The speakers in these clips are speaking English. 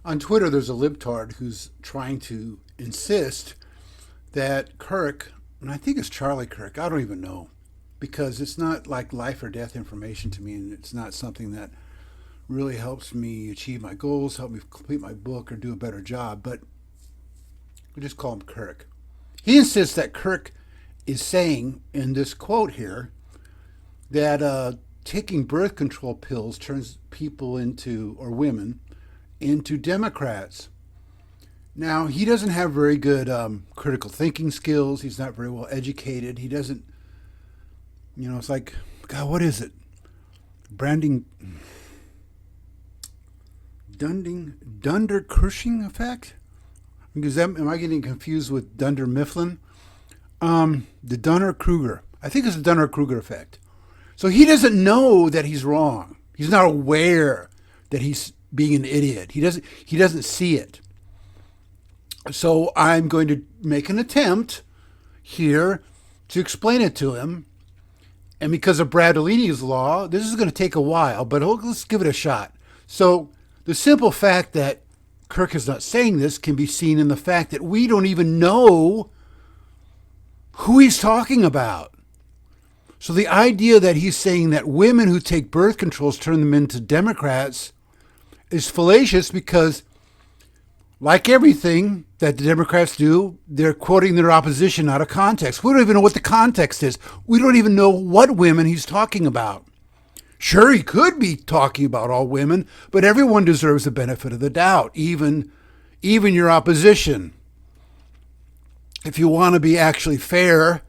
On Twitter, there's a libtard who's trying to insist that Kirk, and I think it's Charlie Kirk, I don't even know, because it's not like life or death information to me, and it's not something that really helps me achieve my goals, help me complete my book, or do a better job, but we just call him Kirk. He insists that Kirk is saying in this quote here that taking birth control pills turns people into, or women, into Democrats. Now, he doesn't have very good critical thinking skills. He's not very well educated. He doesn't, it's like, God, what is it? Branding, Dunder-Cushing effect? Am I getting confused with Dunder Mifflin? The Dunner-Kruger. I think it's the Dunner-Kruger effect. So he doesn't know that he's wrong. He's not aware that he's being an idiot. He doesn't see it. So I'm going to make an attempt here to explain it to him. And because of Bradolini's law, this is going to take a while, but let's give it a shot. So the simple fact that Kirk is not saying this can be seen in the fact that we don't even know who he's talking about. So the idea that he's saying that women who take birth controls turn them into Democrats is fallacious because, like everything that the Democrats do, they're quoting their opposition out of context. We don't even know what the context is. We don't even know what women he's talking about. Sure, he could be talking about all women, but everyone deserves the benefit of the doubt, even your opposition. If you want to be actually fair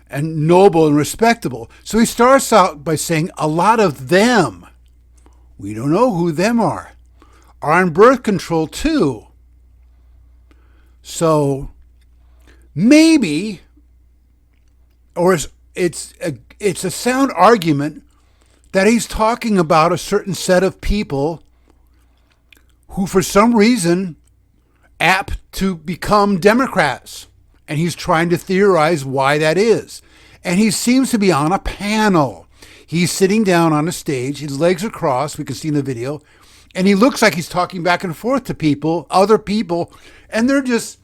and noble and respectable. So he starts out by saying a lot of them, we don't know who them are on birth control too. So maybe, or it's a sound argument that he's talking about a certain set of people who for some reason apt to become Democrats. And he's trying to theorize why that is. And he seems to be on a panel. He's sitting down on a stage. His legs are crossed. We can see in the video. And he looks like he's talking back and forth to people, other people. And they're just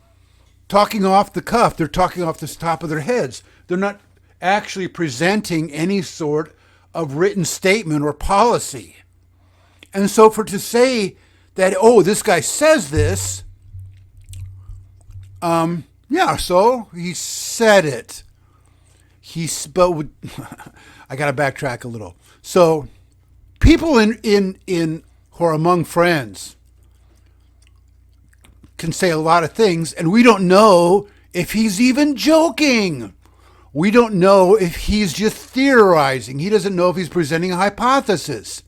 talking off the cuff. They're talking off the top of their heads. They're not actually presenting any sort of written statement or policy. And so to say that, oh, this guy says this, yeah, so he said it. But I got to backtrack a little. So people in who are among friends can say a lot of things, and we don't know if he's even joking. We don't know if he's just theorizing. He doesn't know if he's presenting a hypothesis.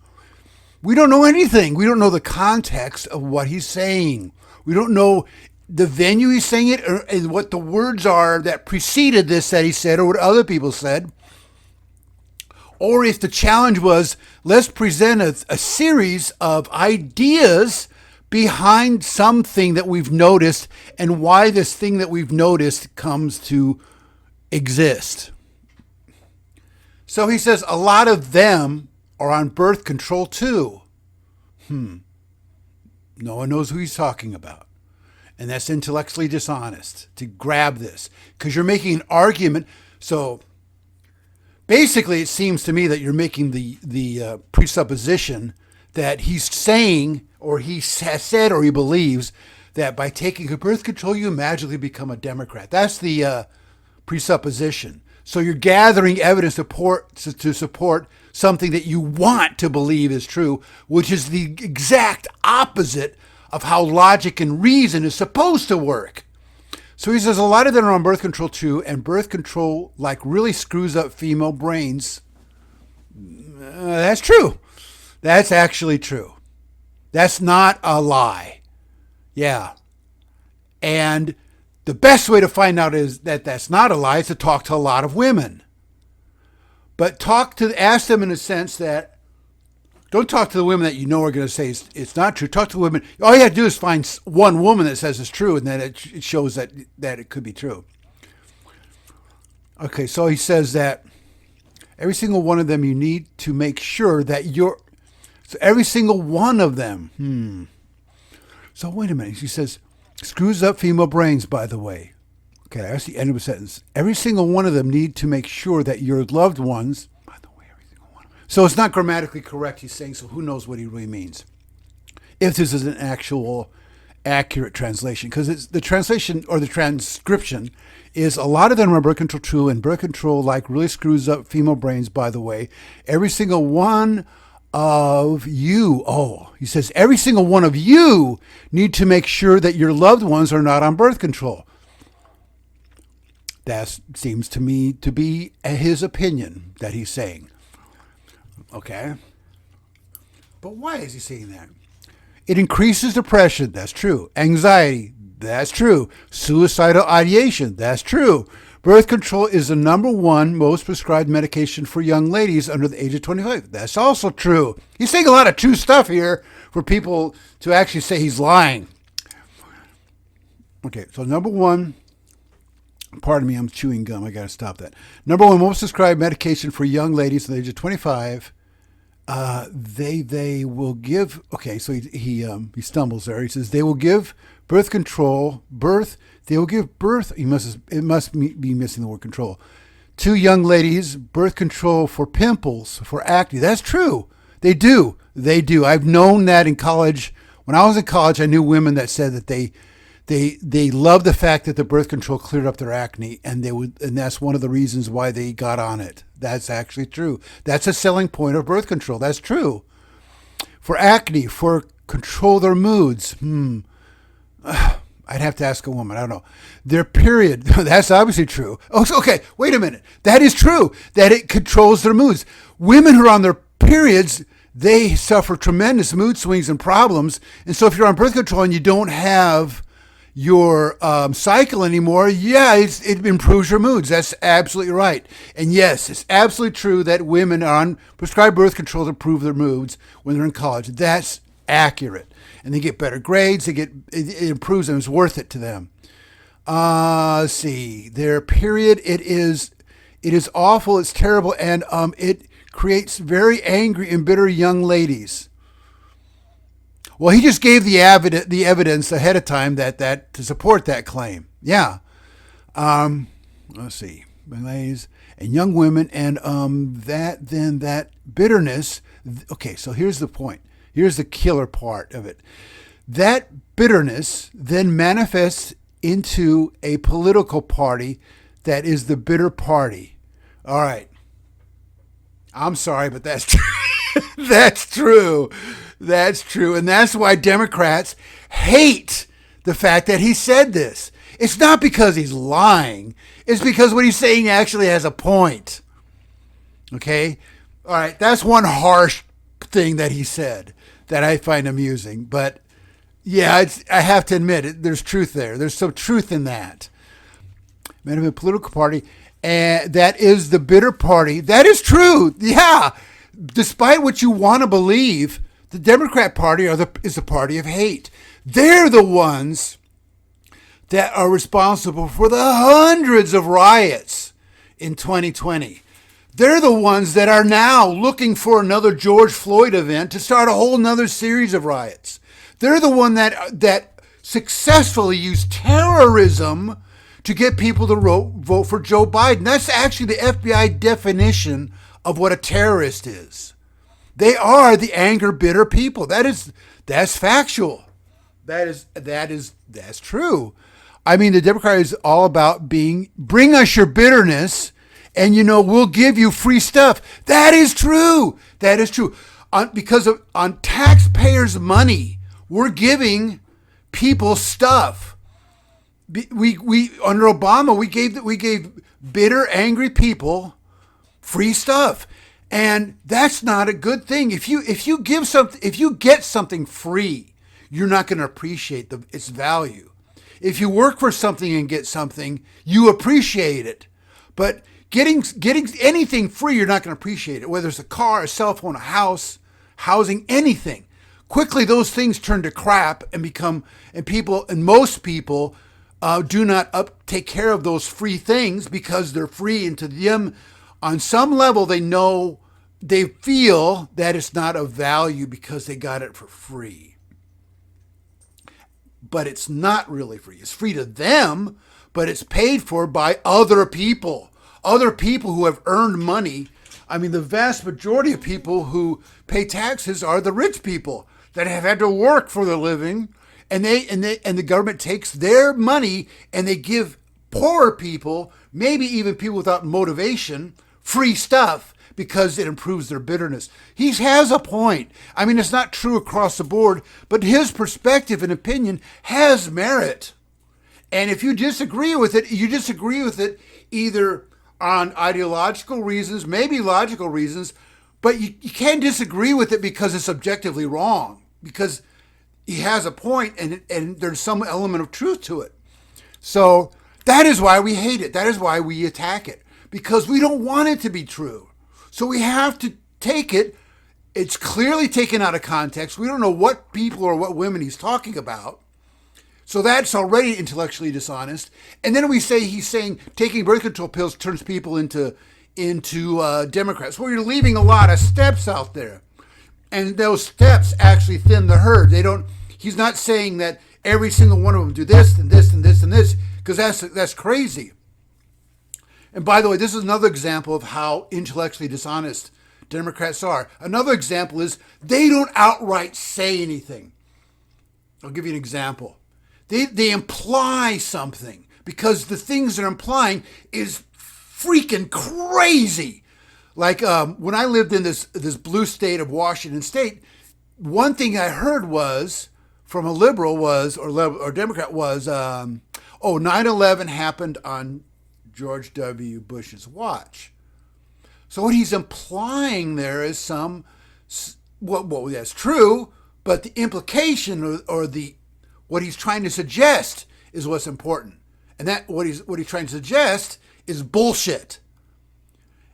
We don't know anything. We don't know the context of what he's saying. We don't know the venue he's saying it, and what the words are that preceded this that he said, or what other people said. Or if the challenge was, let's present a series of ideas behind something that we've noticed and why this thing that we've noticed comes to exist. So he says a lot of them are on birth control too. No one knows who he's talking about. And that's intellectually dishonest to grab this because you're making an argument. So basically, it seems to me that you're making the presupposition that he's saying, or he has said, or he believes that by taking a birth control, you magically become a Democrat. That's the presupposition. So you're gathering evidence to support something that you want to believe is true, which is the exact opposite of how logic and reason is supposed to work. So he says a lot of them are on birth control too, and birth control really screws up female brains. That's true. That's actually true. That's not a lie. Yeah. And the best way to find out is that that's not a lie is to talk to a lot of women. But ask them in a sense that, don't talk to the women that you know are going to say it's not true. Talk to the women. All you have to do is find one woman that says it's true, and then it shows that it could be true. Okay, so he says that every single one of them you need to make sure that so every single one of them. So wait a minute. He says, screws up female brains, by the way. Okay, that's the end of the sentence. Every single one of them need to make sure that your loved ones, by the way, every single one. So it's not grammatically correct, he's saying, so who knows what he really means. If this is an actual accurate translation, because it's the translation or the transcription is a lot of them are birth control true, and birth control like really screws up female brains, by the way. Every single one of you, he says, every single one of you need to make sure that your loved ones are not on birth control. That seems to me to be his opinion that he's saying. Okay. But why is he saying that? It increases depression. That's true. Anxiety. That's true. Suicidal ideation. That's true. Birth control is the number one most prescribed medication for young ladies under the age of 25. That's also true. He's saying a lot of true stuff here for people to actually say he's lying. Okay, so number one, pardon me, I'm chewing gum. I got to stop that. Number one most prescribed medication for young ladies under the age of 25. They will give. Okay, so he stumbles there. He says they will give birth control. They will give birth. It must be missing the word control. To young ladies, birth control for pimples, for acne. That's true. They do. I've known that in college. When I was in college, I knew women that said that they loved the fact that the birth control cleared up their acne, and that's one of the reasons why they got on it. That's actually true. That's a selling point of birth control. That's true. For acne, for control their moods. I'd have to ask a woman. I don't know. Their period. That's obviously true. Oh, okay. Wait a minute. That is true. That it controls their moods. Women who are on their periods, they suffer tremendous mood swings and problems. And so if you're on birth control and you don't have your cycle anymore, it improves your moods. That's absolutely right. And yes, it's absolutely true that women are on prescribed birth control to improve their moods when they're in college. That's accurate. And they get better grades. It improves them. It's worth it to them. Let's see. Their period, it is awful. It's terrible. And it creates very angry and bitter young ladies. Well, he just gave the evidence ahead of time that to support that claim. Yeah. Let's see. Ladies and young women, and that bitterness. Okay, so here's the point. Here's the killer part of it. That bitterness then manifests into a political party that is the bitter party. All right. I'm sorry, but that's true. That's true. That's true. And that's why Democrats hate the fact that he said this. It's not because he's lying. It's because what he's saying actually has a point. Okay? All right. That's one harsh thing that he said that I find amusing. But yeah, I have to admit, there's truth there. There's some truth in that. Men of a political party, and that is the bitter party. That is true. Yeah. Despite what you want to believe, the Democrat Party is the party of hate. They're the ones that are responsible for the hundreds of riots in 2020. They're the ones that are now looking for another George Floyd event to start a whole nother series of riots. They're the one that successfully used terrorism to get people to vote for Joe Biden. That's actually the FBI definition of what a terrorist is. They are the anger, bitter people. That's factual. That's true. I mean, the Democrat is all about bring us your bitterness, and we'll give you free stuff. That is true. That is true. On taxpayers' money, we're giving people stuff. We under Obama we gave bitter, angry people free stuff. And that's not a good thing. If you get something free, you're not going to appreciate its value. If you work for something and get something, you appreciate it. But getting anything free, you're not going to appreciate it. Whether it's a car, a cell phone, a house, housing, anything. Quickly, those things turn to crap and most people do not take care of those free things because they're free, and to them, on some level, they feel that it's not of value because they got it for free. but it's not really free. It's free to them, but it's paid for by other people who have earned money. I mean, the vast majority of people who pay taxes are the rich people that have had to work for their living, and the government takes their money and they give poorer people, maybe even people without motivation, free stuff because it improves their bitterness. He has a point. I mean, it's not true across the board, but his perspective and opinion has merit. And if you disagree with it, you disagree with it either on ideological reasons, maybe logical reasons, but you can't disagree with it because it's objectively wrong, because he has a point and there's some element of truth to it. So that is why we hate it. That is why we attack it, because we don't want it to be true. So we have to take it. It's clearly taken out of context. We don't know what people or what women he's talking about. So that's already intellectually dishonest. And then we say he's saying taking birth control pills turns people into Democrats. Well, you're leaving a lot of steps out there. And those steps actually thin the herd. He's not saying that every single one of them do this and this and this and this, because that's crazy. And by the way, this is another example of how intellectually dishonest Democrats are. Another example is they don't outright say anything. I'll give you an example. They imply something, because the things they're implying is freaking crazy. Like when I lived in this blue state of Washington State, one thing I heard was from a liberal or Democrat was, 9/11 happened on George W. Bush's watch. So what he's implying there is that's true, but the implication or what he's trying to suggest is what's important. And that what he's trying to suggest is bullshit.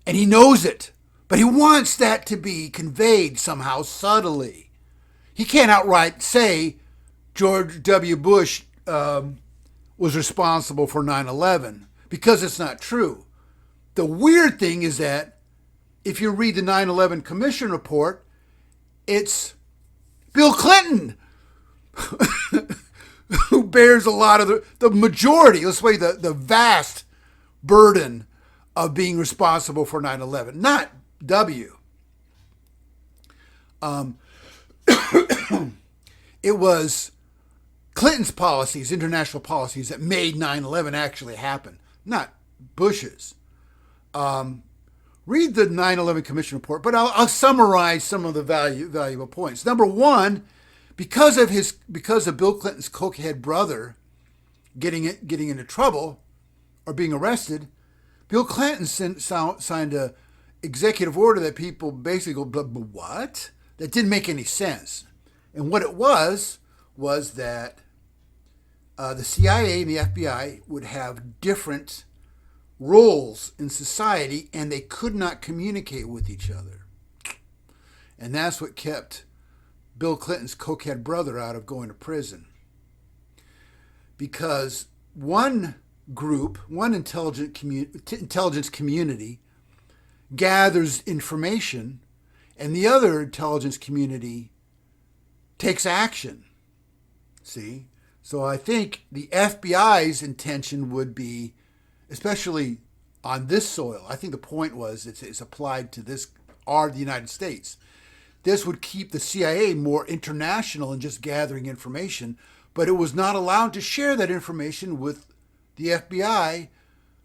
And he knows it, but he wants that to be conveyed somehow subtly. He can't outright say George W. Bush was responsible for 9/11, because it's not true. The weird thing is that if you read the 9/11 Commission report, it's Bill Clinton who bears a lot of the majority, let's say the vast burden of being responsible for 9/11, not W. It was Clinton's policies, international policies, that made 9/11 actually happen, not Bush's. Read the 9/11 Commission report, but I'll summarize some of the valuable points. Number one, because of Bill Clinton's cokehead brother getting into trouble or being arrested, Bill Clinton signed a executive order that people basically go, what? That didn't make any sense. And what it was that the CIA and the FBI would have different roles in society, and they could not communicate with each other. And that's what kept Bill Clinton's cokehead brother out of going to prison. Because one group, one intelligence community gathers information, and the other intelligence community takes action. See? So I think the FBI's intention would be, especially on this soil, I think the point was it's applied to the United States. This would keep the CIA more international in just gathering information, but it was not allowed to share that information with the FBI,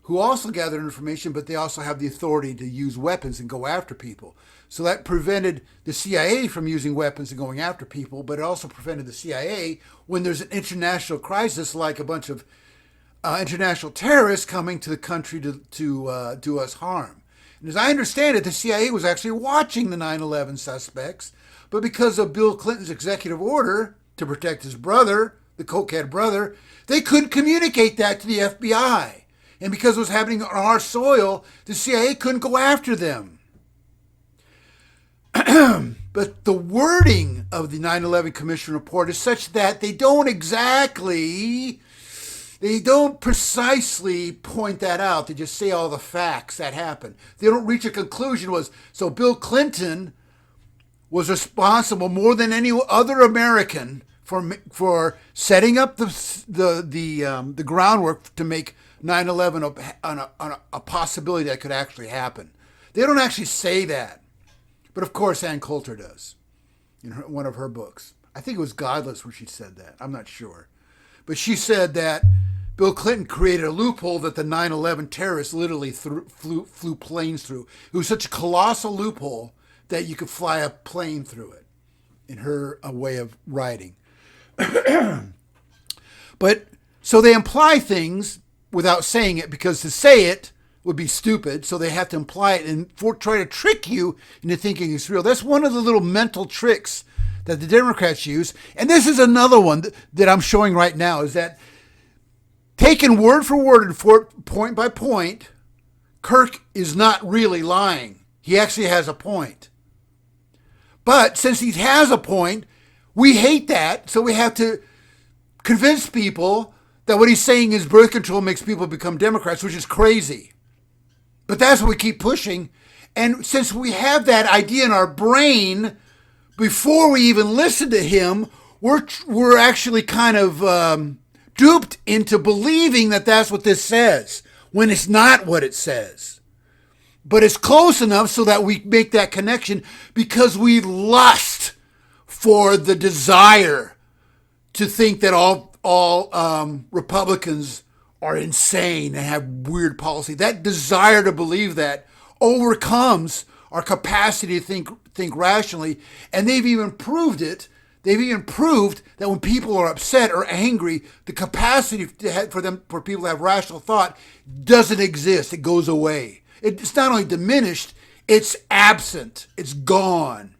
who also gathered information, but they also have the authority to use weapons and go after people. So that prevented the CIA from using weapons and going after people, but it also prevented the CIA when there's an international crisis, like a bunch of international terrorists coming to the country to do us harm. And as I understand it, the CIA was actually watching the 9/11 suspects, but because of Bill Clinton's executive order to protect his brother, the cokehead brother, they couldn't communicate that to the FBI. And because it was happening on our soil, the CIA couldn't go after them. But the wording of the 9/11 Commission report is such that they don't precisely point that out. They just say all the facts that happened. They don't reach a conclusion so Bill Clinton was responsible more than any other American for setting up the groundwork to make 9/11 a possibility that could actually happen. They don't actually say that, but of course Ann Coulter does in one of her books. I think it was Godless where she said that. I'm not sure, but she said that Bill Clinton created a loophole that the 9/11 terrorists literally flew planes through. It was such a colossal loophole that you could fly a plane through it, in her way of writing. But so they imply things without saying it, because to say it would be stupid. So they have to imply it and try to trick you into thinking it's real. That's one of the little mental tricks that the Democrats use. And this is another one that I'm showing right now, is that taken word for word and point by point, Kirk is not really lying. He actually has a point. But since he has a point, we hate that, so we have to convince people that what he's saying is birth control makes people become Democrats, which is crazy. But that's what we keep pushing. And since we have that idea in our brain, before we even listen to him, we're actually kind of duped into believing that that's what this says, when it's not what it says. But it's close enough so that we make that connection, because we lust for the desire to think that all Republicans are insane and have weird policy. That desire to believe that overcomes our capacity to think rationally, and they've even proved it. They've even proved that when people are upset or angry, the capacity for people to have rational thought doesn't exist. It goes away. It's not only diminished, it's absent. It's gone.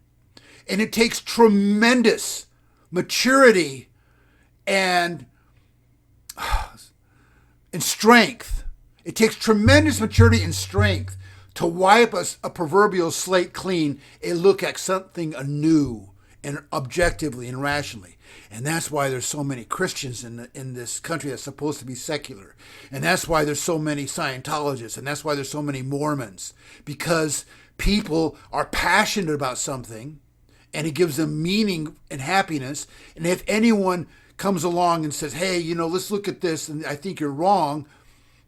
And it takes tremendous maturity and strength. It takes tremendous maturity and strength to wipe a proverbial slate clean and look at something anew and objectively and rationally. And that's why there's so many Christians in this country that's supposed to be secular. And that's why there's so many Scientologists. And that's why there's so many Mormons. Because people are passionate about something, and it gives them meaning and happiness. And if anyone comes along and says, hey, let's look at this, and I think you're wrong,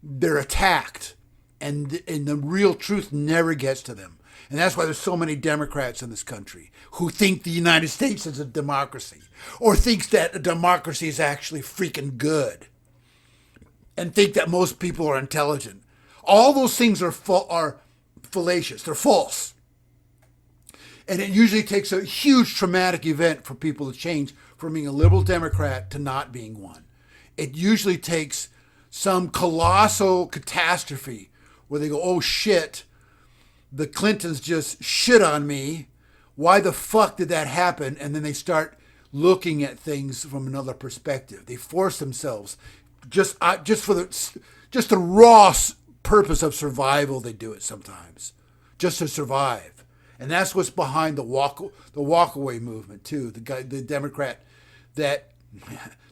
they're attacked. And the real truth never gets to them. And that's why there's so many Democrats in this country who think the United States is a democracy, or thinks that a democracy is actually freaking good, and think that most people are intelligent. All those things are fallacious. They're false. And it usually takes a huge traumatic event for people to change from being a liberal Democrat to not being one. It usually takes some colossal catastrophe where they go, oh shit, the Clintons just shit on me. Why the fuck did that happen? And then they start looking at things from another perspective. They force themselves just for the raw purpose of survival. They do it sometimes just to survive, and that's what's behind the walkaway movement too. The Democrat that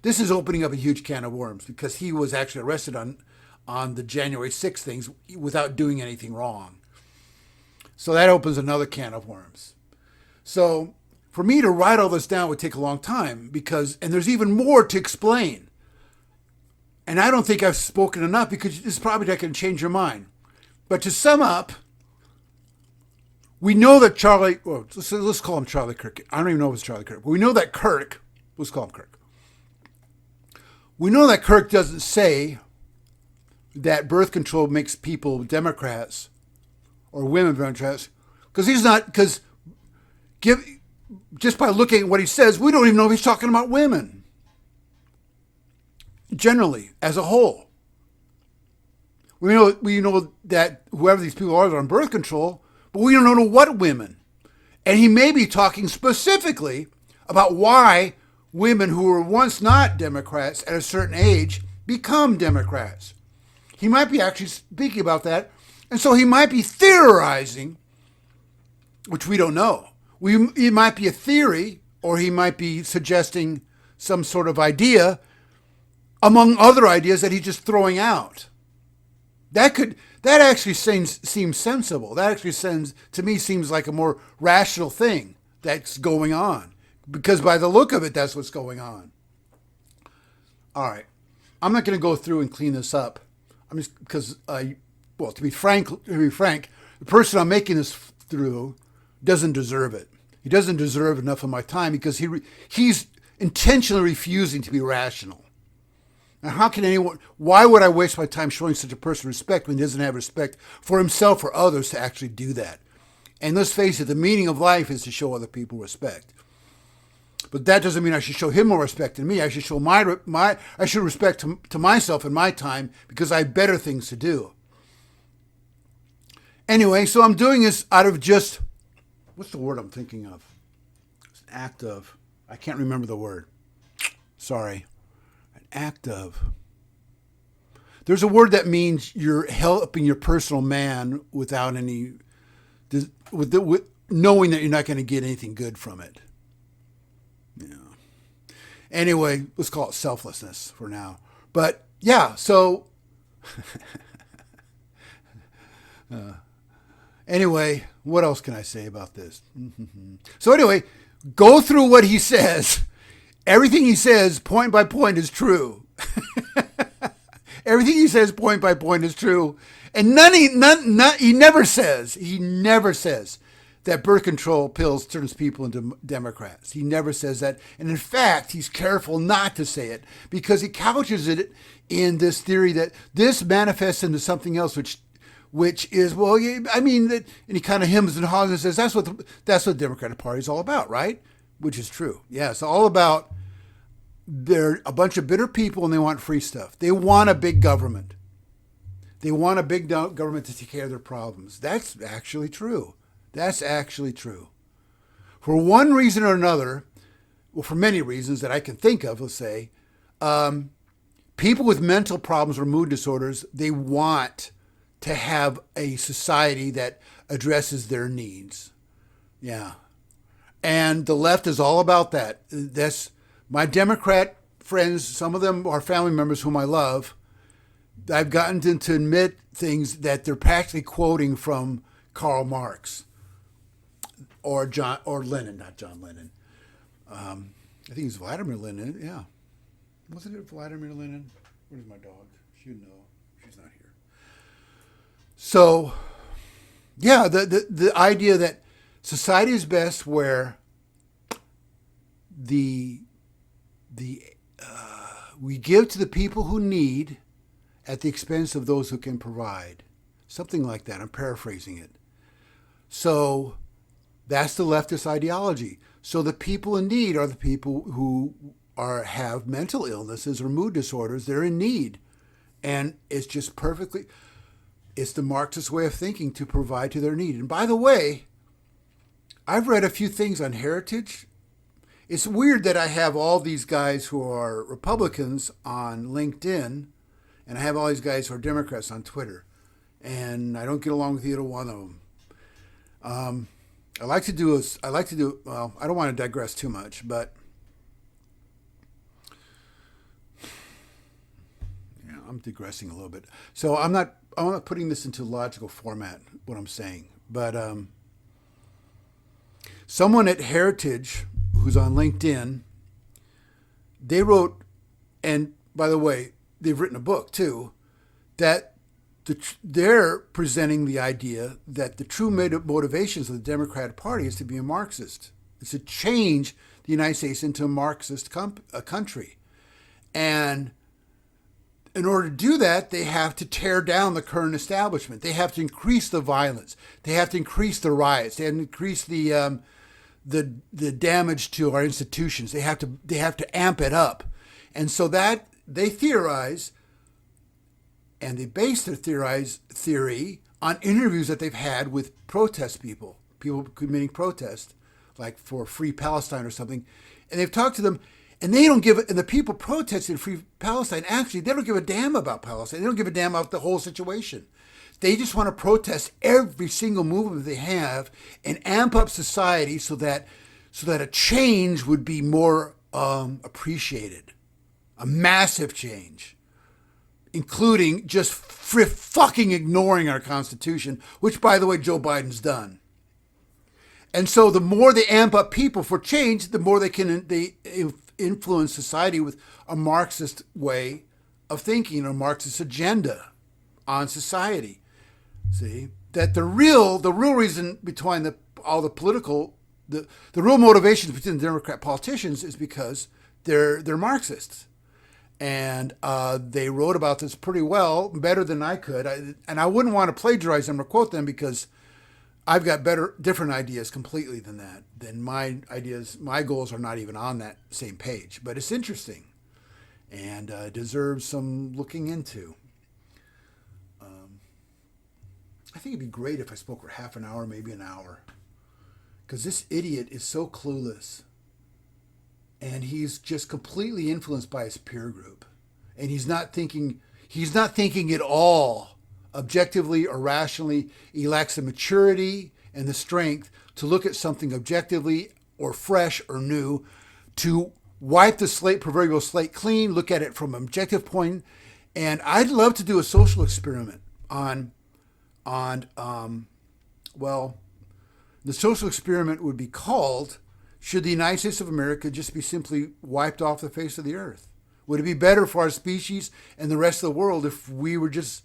this is opening up a huge can of worms, because he was actually arrested on the January 6th things without doing anything wrong. So that opens another can of worms. So for me to write all this down would take a long time, and there's even more to explain. And I don't think I've spoken enough, because this is probably not going to change your mind. But to sum up, we know that let's call him Charlie Kirk. I don't even know if it's Charlie Kirk, but we know that Kirk, let's call him Kirk. We know that Kirk doesn't say that birth control makes people Democrats or women Democrats, because just by looking at what he says, we don't even know if he's talking about women. Generally, as a whole. We know that whoever these people are on birth control, but we don't know what women. And he may be talking specifically about why women who were once not Democrats at a certain age become Democrats. He might be actually speaking about that. And so he might be theorizing, which we don't know. It might be a theory, or he might be suggesting some sort of idea among other ideas that he's just throwing out. That actually seems sensible. That actually seems like a more rational thing that's going on. because by the look of it, that's what's going on. All right. I'm not going to go through and clean this up. I'm just because well, to be frank, the person I'm making this through doesn't deserve it. He doesn't deserve enough of my time because he's intentionally refusing to be rational. Now, how can anyone? Why would I waste my time showing such a person respect when he doesn't have respect for himself or others to actually do that? And let's face it, the meaning of life is to show other people respect. But that doesn't mean I should show him more respect than me. I should show I should respect to myself and my time because I have better things to do. Anyway, so I'm doing this out of just, what's the word I'm thinking of? It's an act of, I can't remember the word. Sorry. An act of. There's a word that means you're helping your personal man without any, with knowing that you're not going to get anything good from it. Yeah. Anyway, let's call it selflessness for now. But yeah, so anyway, what else can I say about this? So anyway, go through what he says. Everything he says, point by point, is true. Everything he says, point by point, is true. And he never says that birth control pills turns people into Democrats. He never says that. And in fact, he's careful not to say it because he couches it in this theory that this manifests into something else, which is, well, I mean, and he kind of hems and haws and says, that's what the Democratic Party is all about, right? Which is true. Yeah, it's all about, they're a bunch of bitter people and they want free stuff. They want a big government. They want a big government to take care of their problems. That's actually true. That's actually true. For one reason or another, well, for many reasons that I can think of, let's say, people with mental problems or mood disorders, they want to have a society that addresses their needs. Yeah. And the left is all about that. That's my Democrat friends, some of them are family members whom I love. I've gotten them to admit things that they're practically quoting from Karl Marx. Or Lenin, not John Lennon. I think it's Vladimir Lenin. Yeah, wasn't it Vladimir Lenin? Where's my dog? She'd know. She's not here. So, yeah, the idea that society is best where we give to the people who need at the expense of those who can provide. Something like that. I'm paraphrasing it. So that's the leftist ideology. So the people in need are the people who have mental illnesses or mood disorders. They're in need. And it's just it's the Marxist way of thinking to provide to their need. And by the way, I've read a few things on heritage. It's weird that I have all these guys who are Republicans on LinkedIn, and I have all these guys who are Democrats on Twitter. And I don't get along with either one of them. I like to do, well, I don't want to digress too much, but yeah, I'm digressing a little bit. So I'm not putting this into logical format, what I'm saying, but someone at Heritage who's on LinkedIn, they wrote, and by the way, they've written a book too, that they're presenting the idea that the true motivations of the Democratic Party is to be a Marxist. It's to change the United States into a Marxist country. And in order to do that, they have to tear down the current establishment. They have to increase the violence. They have to increase the riots. They have to increase the damage to our institutions. They have to amp it up. And so that they theorize, and they base their theory on interviews that they've had with people committing protest, like for Free Palestine or something. And they've talked to them, and and the people protesting Free Palestine, actually, they don't give a damn about Palestine. They don't give a damn about the whole situation. They just want to protest every single movement they have and amp up society so that a change would be more appreciated, a massive change, including just fucking ignoring our Constitution, which, by the way, Joe Biden's done. And so the more they amp up people for change, the more they influence society with a Marxist way of thinking, a Marxist agenda on society. See that the real reason behind all the political the real motivations between the Democrat politicians is because they're Marxists, and they wrote about this pretty well, better than I could. And I wouldn't want to plagiarize them or quote them because I've got different ideas completely than that. Than my ideas. My goals are not even on that same page. But it's interesting and deserves some looking into. I think it'd be great if I spoke for half an hour, maybe an hour. Because this idiot is so clueless. And he's just completely influenced by his peer group. And he's not thinking at all objectively or rationally. He lacks the maturity and the strength to look at something objectively or fresh or new, to wipe the proverbial slate clean, look at it from an objective point. And I'd love to do a social experiment on the social experiment would be called, should the United States of America just be simply wiped off the face of the earth? Would it be better for our species and the rest of the world if we were just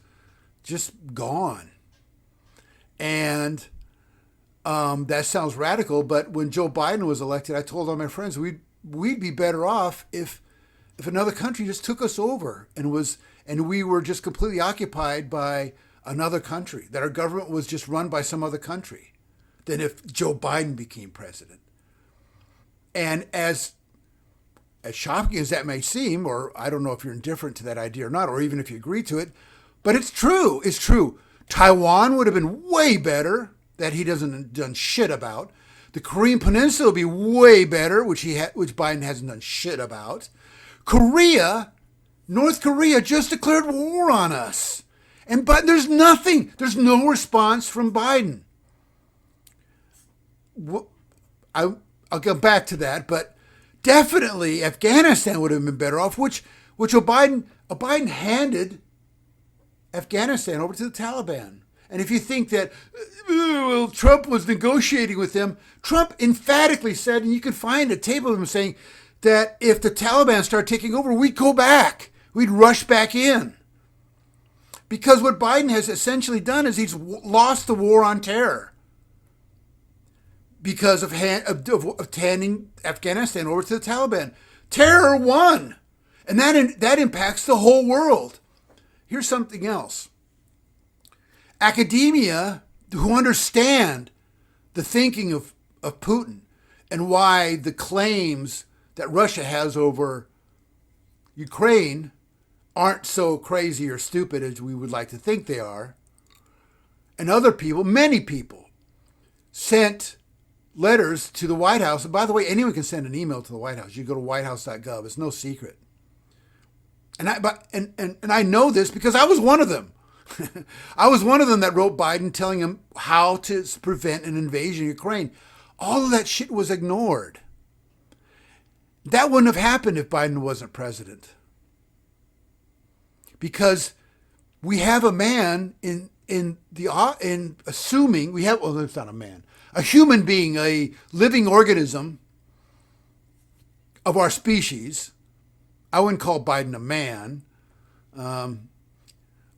gone? And that sounds radical, but when Joe Biden was elected, I told all my friends we'd be better off if another country just took us over and we were just completely occupied by another country, that our government was just run by some other country, than if Joe Biden became president. And as shocking as that may seem, or I don't know if you're indifferent to that idea or not, or even if you agree to it, but it's true. It's true. Taiwan would have been way better, that he doesn't done shit about. The Korean Peninsula would be way better, which Biden hasn't done shit about. North Korea just declared war on us. But there's no response from Biden. I'll come back to that, but definitely Afghanistan would have been better off, which Biden handed Afghanistan over to the Taliban. And if you think that Trump was negotiating with them, Trump emphatically said, and you can find a tape of him saying that if the Taliban start taking over, we'd go back. We'd rush back in. Because what Biden has essentially done is he's lost the war on terror because of handing Afghanistan over to the Taliban. Terror won, and that impacts the whole world. Here's something else. Academia, who understand the thinking of Putin and why the claims that Russia has over Ukraine aren't so crazy or stupid as we would like to think they are. And other people, many people, sent letters to the White House. And by the way, anyone can send an email to the White House. You go to whitehouse.gov. It's no secret. And I know this because I was one of them. I was one of them that wrote Biden telling him how to prevent an invasion of Ukraine. All of that shit was ignored. That wouldn't have happened if Biden wasn't president. Because we have a man in assuming we have, well, it's not a man, a human being, a living organism of our species. I wouldn't call Biden a man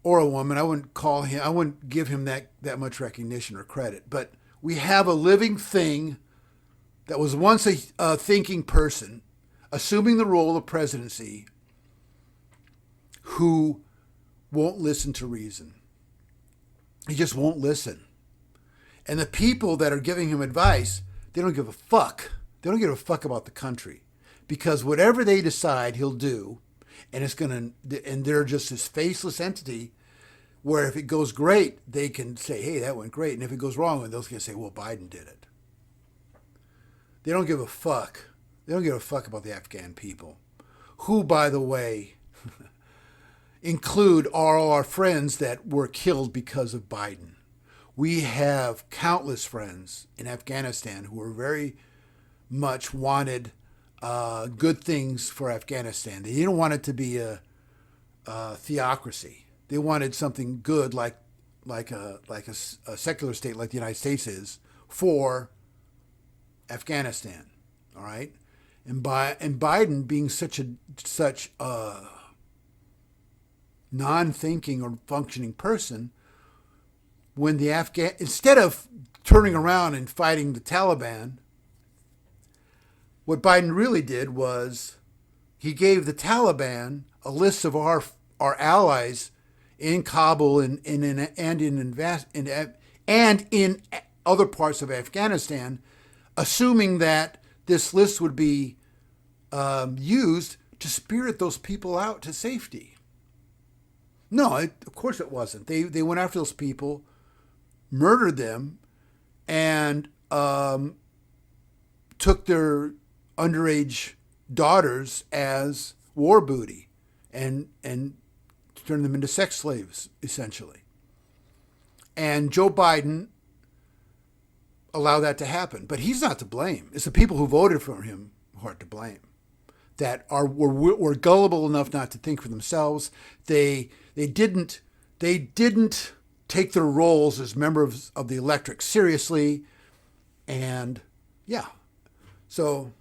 or a woman. I wouldn't give him that much recognition or credit. But we have a living thing that was once a thinking person, assuming the role of presidency, who won't listen to reason. He just won't listen. And the people that are giving him advice, they don't give a fuck. They don't give a fuck about the country. Because whatever they decide he'll do, and they're just this faceless entity where if it goes great, they can say, hey, that went great. And if it goes wrong, they'll say, well, Biden did it. They don't give a fuck. They don't give a fuck about the Afghan people, who, by the way, include all our friends that were killed because of Biden. We have countless friends in Afghanistan who are very much wanted good things for Afghanistan. They didn't want it to be a theocracy. They wanted something good like a secular state like the United States is for Afghanistan. All right, and Biden being such a non-thinking or functioning person, when the instead of turning around and fighting the Taliban, what Biden really did was he gave the Taliban a list of our allies in Kabul and in other parts of Afghanistan, assuming that this list would be used to spirit those people out to safety. No, of course it wasn't. They went after those people, murdered them, and took their underage daughters as war booty and turned them into sex slaves, essentially. And Joe Biden allowed that to happen. But he's not to blame. It's the people who voted for him who are to blame, that were gullible enough not to think for themselves. They didn't take their roles as members of the electorate seriously. And yeah, so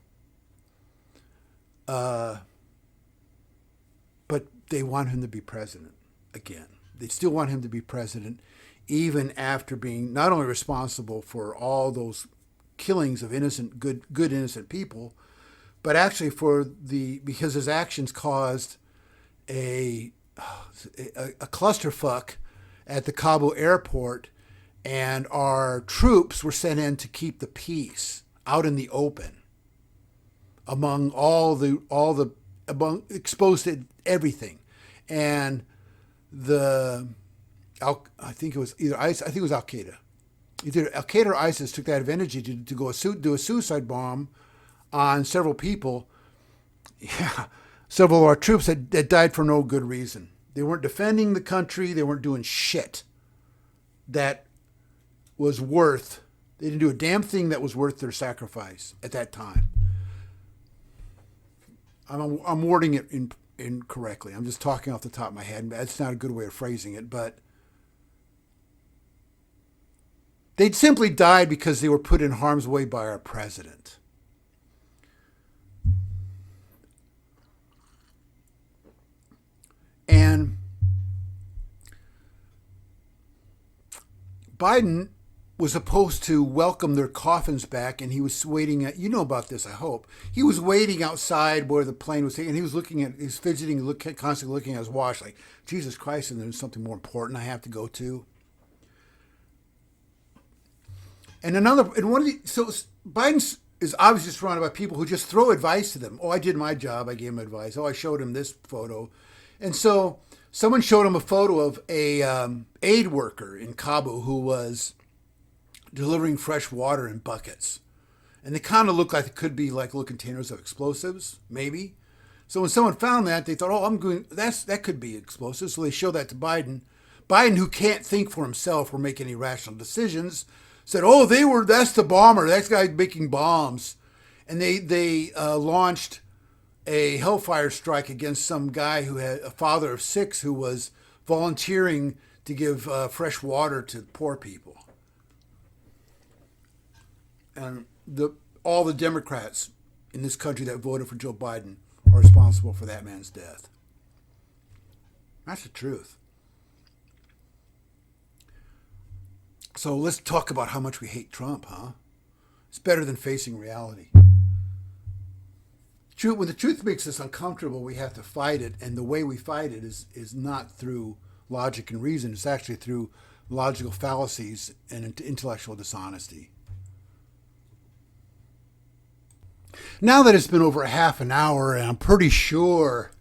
but they want him to be president again. They still want him to be president, even after being not only responsible for all those killings of good innocent people, but actually because his actions caused a clusterfuck at the Kabul airport, and our troops were sent in to keep the peace out in the open among exposed to everything. And I think it was either ISIS, I think it was Al Qaeda. Either Al Qaeda or ISIS took that advantage to do a suicide bomb on several people. Yeah, several of our troops that died for no good reason. They weren't defending the country. They weren't doing shit that was worth. They didn't do a damn thing that was worth their sacrifice at that time. I'm wording it incorrectly. I'm just talking off the top of my head. That's not a good way of phrasing it, but they simply died because they were put in harm's way by our president. And Biden was supposed to welcome their coffins back, and he was waiting you know about this, I hope. He was waiting outside where the plane was taken, and he was fidgeting, constantly looking at his watch, like, Jesus Christ, and there's something more important I have to go to. So Biden is obviously surrounded by people who just throw advice to them. Oh, I did my job. I gave him advice. Oh, I showed him this photo. And so someone showed him a photo of a aid worker in Kabul who was delivering fresh water in buckets. And they kind of looked like it could be like little containers of explosives, maybe. So when someone found that, they thought, oh, that could be explosives. So they showed that to Biden. Biden, who can't think for himself or make any rational decisions, said, oh, that's the bomber. That guy making bombs. And they launched a hellfire strike against some guy who had a father of 6 who was volunteering to give fresh water to poor people. And all the Democrats in this country that voted for Joe Biden are responsible for that man's death. That's the truth. So let's talk about how much we hate Trump, huh? It's better than facing reality. When the truth makes us uncomfortable, we have to fight it, and the way we fight it is not through logic and reason. It's actually through logical fallacies and intellectual dishonesty. Now that it's been over a half an hour, and I'm pretty sure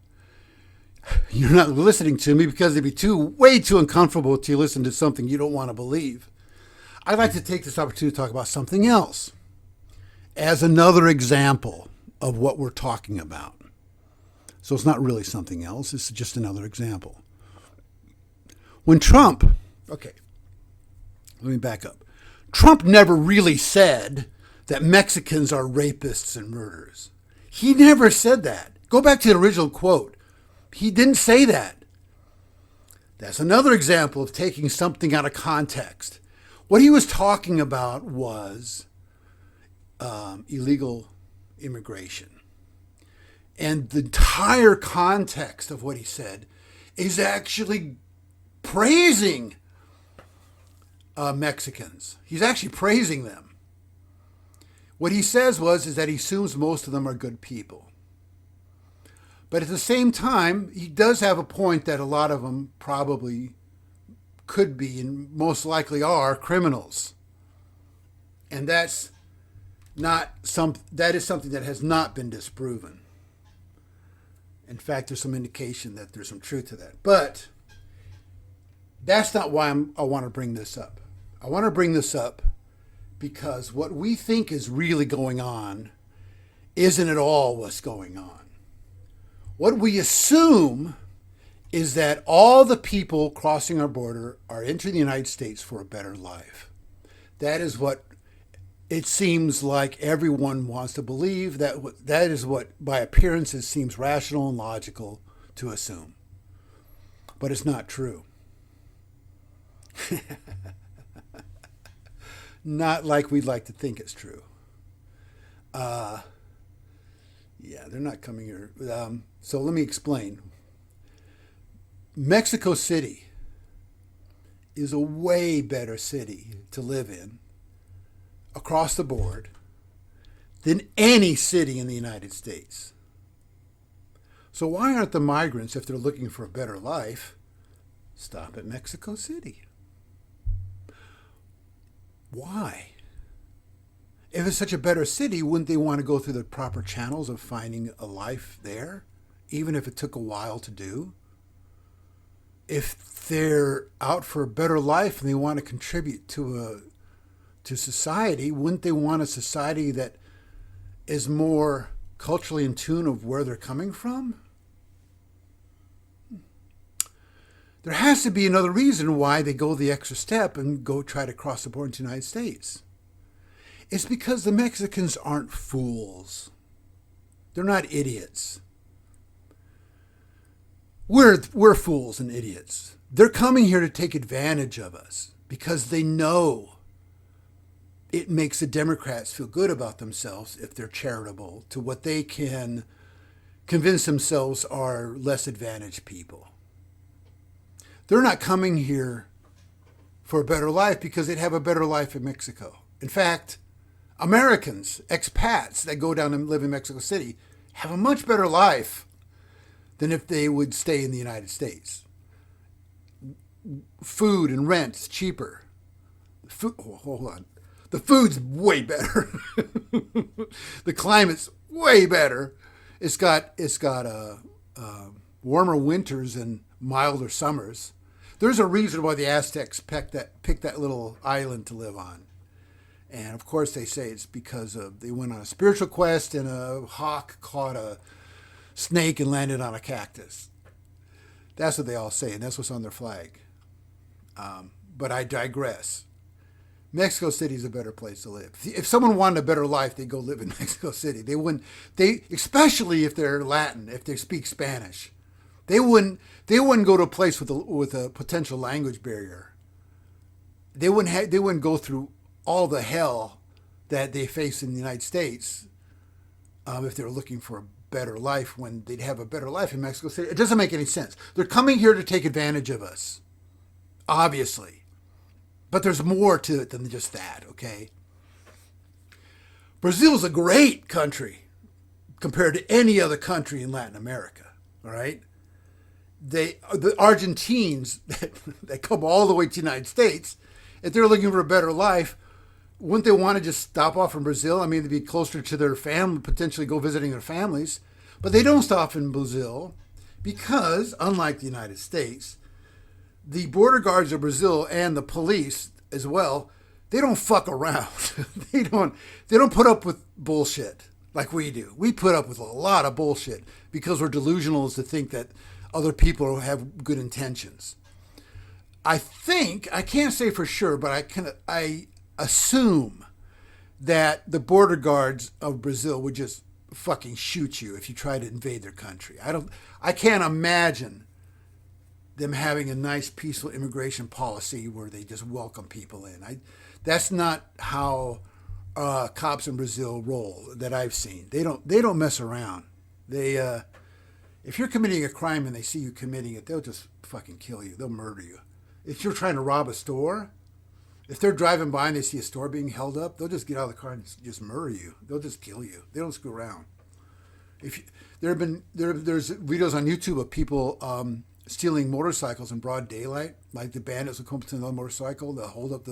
you're not listening to me because it'd be way too uncomfortable to listen to something you don't want to believe, I'd like to take this opportunity to talk about something else as another example of what we're talking about. So it's not really something else. It's just another example. When Trump, okay, let me back up. Trump never really said that Mexicans are rapists and murderers. He never said that. Go back to the original quote. He didn't say that. That's another example of taking something out of context. What he was talking about was illegal immigration. And the entire context of what he said is actually praising Mexicans. He's actually praising them. What he says is that he assumes most of them are good people. But at the same time, he does have a point that a lot of them probably could be and most likely are criminals. And that is something that has not been disproven. In fact, there's some indication that there's some truth to that. But that's not why I want to bring this up. I want to bring this up because what we think is really going on isn't at all what's going on. What we assume is that all the people crossing our border are entering the United States for a better life. That is what it seems like everyone wants to believe. That is what, by appearances, seems rational and logical to assume. But it's not true. Not like we'd like to think it's true. Yeah, they're not coming here. So let me explain. Mexico City is a way better city to live in across the board than any city in the United States. So why aren't the migrants, if they're looking for a better life, stop at Mexico City? Why? If it's such a better city, wouldn't they want to go through the proper channels of finding a life there, even if it took a while to do? If they're out for a better life and they want to contribute to society, wouldn't they want a society that is more culturally in tune of where they're coming from? There has to be another reason why they go the extra step and go try to cross the border into the United States. It's because the Mexicans aren't fools. They're not idiots. We're fools and idiots. They're coming here to take advantage of us because they know it makes the Democrats feel good about themselves if they're charitable to what they can convince themselves are less advantaged people. They're not coming here for a better life because they'd have a better life in Mexico. In fact, Americans, expats that go down and live in Mexico City have a much better life than if they would stay in the United States. Food and rent is cheaper. Hold on. The food's way better. The climate's way better. It's got warmer winters and milder summers. There's a reason why the Aztecs picked that little island to live on. And of course they say it's because they went on a spiritual quest and a hawk caught a snake and landed on a cactus. That's what they all say, and that's what's on their flag. But I digress. Mexico City is a better place to live. If someone wanted a better life, they'd go live in Mexico City. They wouldn't. Especially if they're Latin, if they speak Spanish, they wouldn't go to a place with a potential language barrier. They wouldn't go through all the hell that they face in the United States if they were looking for a better life when they'd have a better life in Mexico City. It doesn't make any sense. They're coming here to take advantage of us, obviously. But there's more to it than just that, okay? Brazil's a great country compared to any other country in Latin America, all right? The Argentines that come all the way to the United States, if they're looking for a better life, wouldn't they want to just stop off in Brazil? I mean, they'd be closer to their family, potentially go visiting their families. But they don't stop in Brazil because, unlike the United States, the border guards of Brazil and the police as well, they don't fuck around. They don't put up with bullshit like we do. We put up with a lot of bullshit because we're delusional as to think that other people have good intentions. I think, I can't say for sure, but I assume that the border guards of Brazil would just fucking shoot you if you try to invade their country. I can't imagine them having a nice, peaceful immigration policy where they just welcome people in. That's not how cops in Brazil roll that I've seen. They don't mess around. They if you're committing a crime and they see you committing it, they'll just fucking kill you. They'll murder you. If you're trying to rob a store, if they're driving by and they see a store being held up, they'll just get out of the car and just murder you. They'll just kill you. They don't screw around. If you, there's videos on YouTube of people stealing motorcycles in broad daylight, like the bandits will come up to another motorcycle, they'll hold up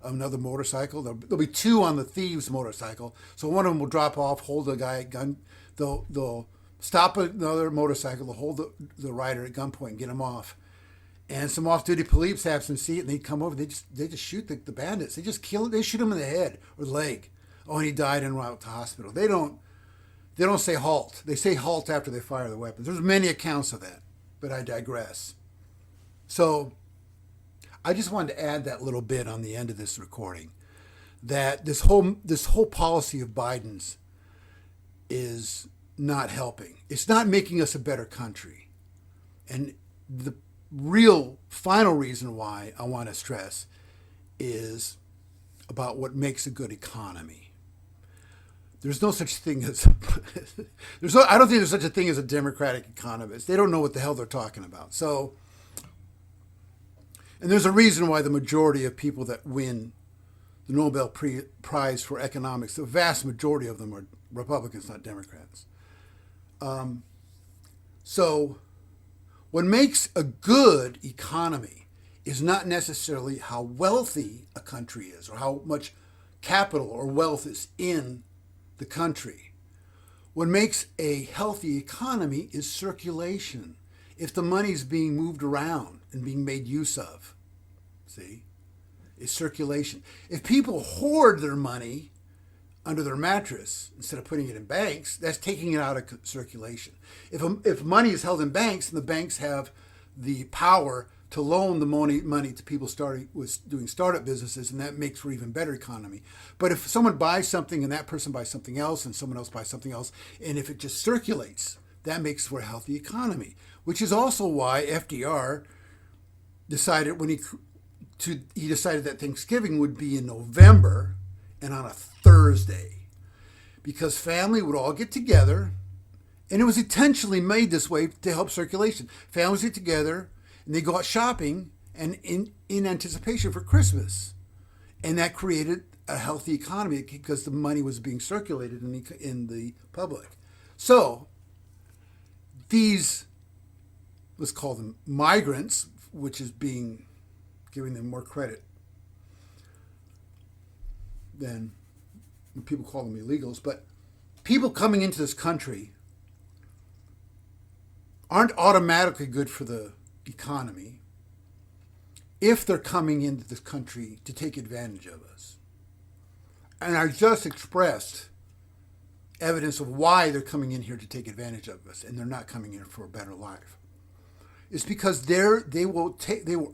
another motorcycle. There'll be two on the thieves' motorcycle, so one of them will drop off, hold the guy at gun. They'll stop another motorcycle, they'll hold the rider at gunpoint and get him off. And some off-duty police have some see it, and they come over. They just shoot the bandits. They just kill it. They shoot him in the head or the leg. Oh, and he died en route to hospital. They don't say halt. They say halt after they fire the weapons. There's many accounts of that, but I digress. So I just wanted to add that little bit on the end of this recording, that this whole policy of Biden's is not helping. It's not making us a better country. And the real final reason why I want to stress is about what makes a good economy. There's no such thing as I don't think there's such a thing as a democratic economist. They don't know what the hell they're talking about. So, and there's a reason why the majority of people that win the Nobel Prize for economics, the vast majority of them are Republicans, not Democrats. So what makes a good economy is not necessarily how wealthy a country is or how much capital or wealth is in the country. What makes a healthy economy is circulation. If the money's being moved around and being made use of, see, is circulation. If people hoard their money under their mattress instead of putting it in banks, that's taking it out of circulation. If money is held in banks, and the banks have the power to loan the money to people doing startup businesses, and that makes for even better economy. But if someone buys something and that person buys something else and someone else buys something else, and if it just circulates, that makes for a healthy economy, which is also why FDR decided he decided that Thanksgiving would be in November and on a Thursday, because family would all get together, and it was intentionally made this way to help circulation. Families get together and they go out shopping and in anticipation for Christmas, and that created a healthy economy because the money was being circulated in the public. So these, let's call them migrants, which is giving them more credit than when people call them illegals, but people coming into this country aren't automatically good for the economy if they're coming into this country to take advantage of us. And I just expressed evidence of why they're coming in here to take advantage of us, and they're not coming in for a better life. It's because they will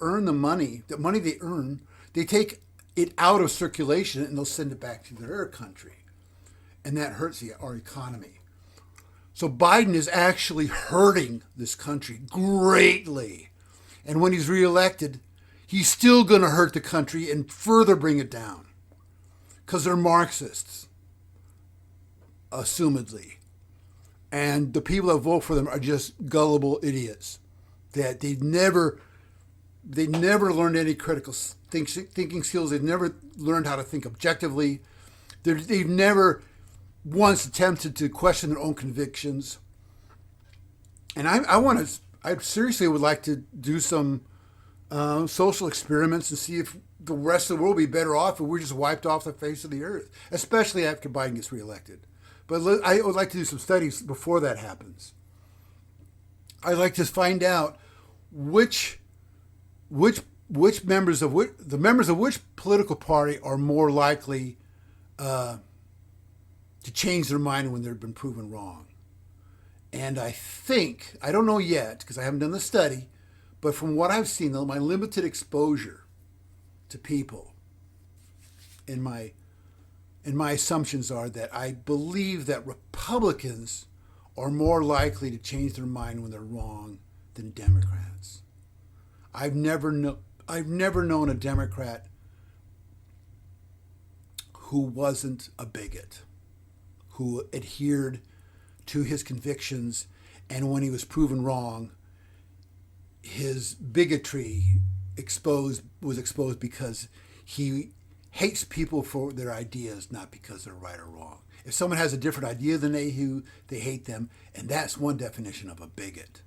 earn the money they earn, they take it out of circulation and they'll send it back to their country. And that hurts our economy. So Biden is actually hurting this country greatly. And when he's reelected, he's still going to hurt the country and further bring it down. Because they're Marxists, assumedly. And the people that vote for them are just gullible idiots. That they never learned any critical thinking skills. They've never learned how to think objectively. They've never once attempted to question their own convictions. And I seriously would like to do some social experiments and see if the rest of the world will be better off if we're just wiped off the face of the earth, especially after Biden gets reelected. But I would like to do some studies before that happens. I'd like to find out which members of which political party are more likely to change their mind when they've been proven wrong. And I don't know yet because I haven't done the study, but from what I've seen, my limited exposure to people, and my assumptions are that I believe that Republicans are more likely to change their mind when they're wrong than Democrats. I've never known a Democrat who wasn't a bigot, who adhered to his convictions, and when he was proven wrong, his bigotry was exposed because he hates people for their ideas, not because they're right or wrong. If someone has a different idea than they hate them, and that's one definition of a bigot.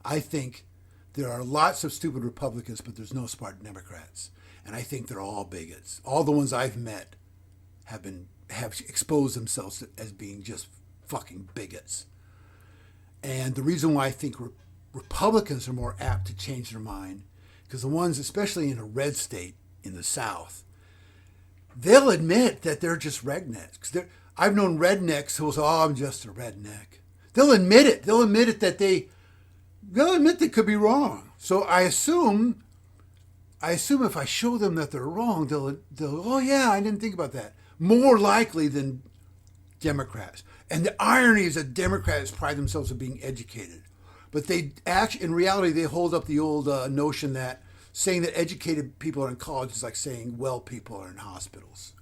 I think there are lots of stupid Republicans, but there's no smart Democrats, and I think they're all bigots. All the ones I've met have exposed themselves as being just fucking bigots. And the reason why I think Republicans are more apt to change their mind, because the ones, especially in a red state in the South, they'll admit that they're just rednecks. I've known rednecks who will say, "Oh, I'm just a redneck." They'll admit it. They'll admit it they'll admit they could be wrong. So I assume if I show them that they're wrong, they'll oh yeah, I didn't think about that. More likely than Democrats. And the irony is that Democrats pride themselves on being educated. But in reality, they hold up the old notion that saying that educated people are in college is like saying well people are in hospitals.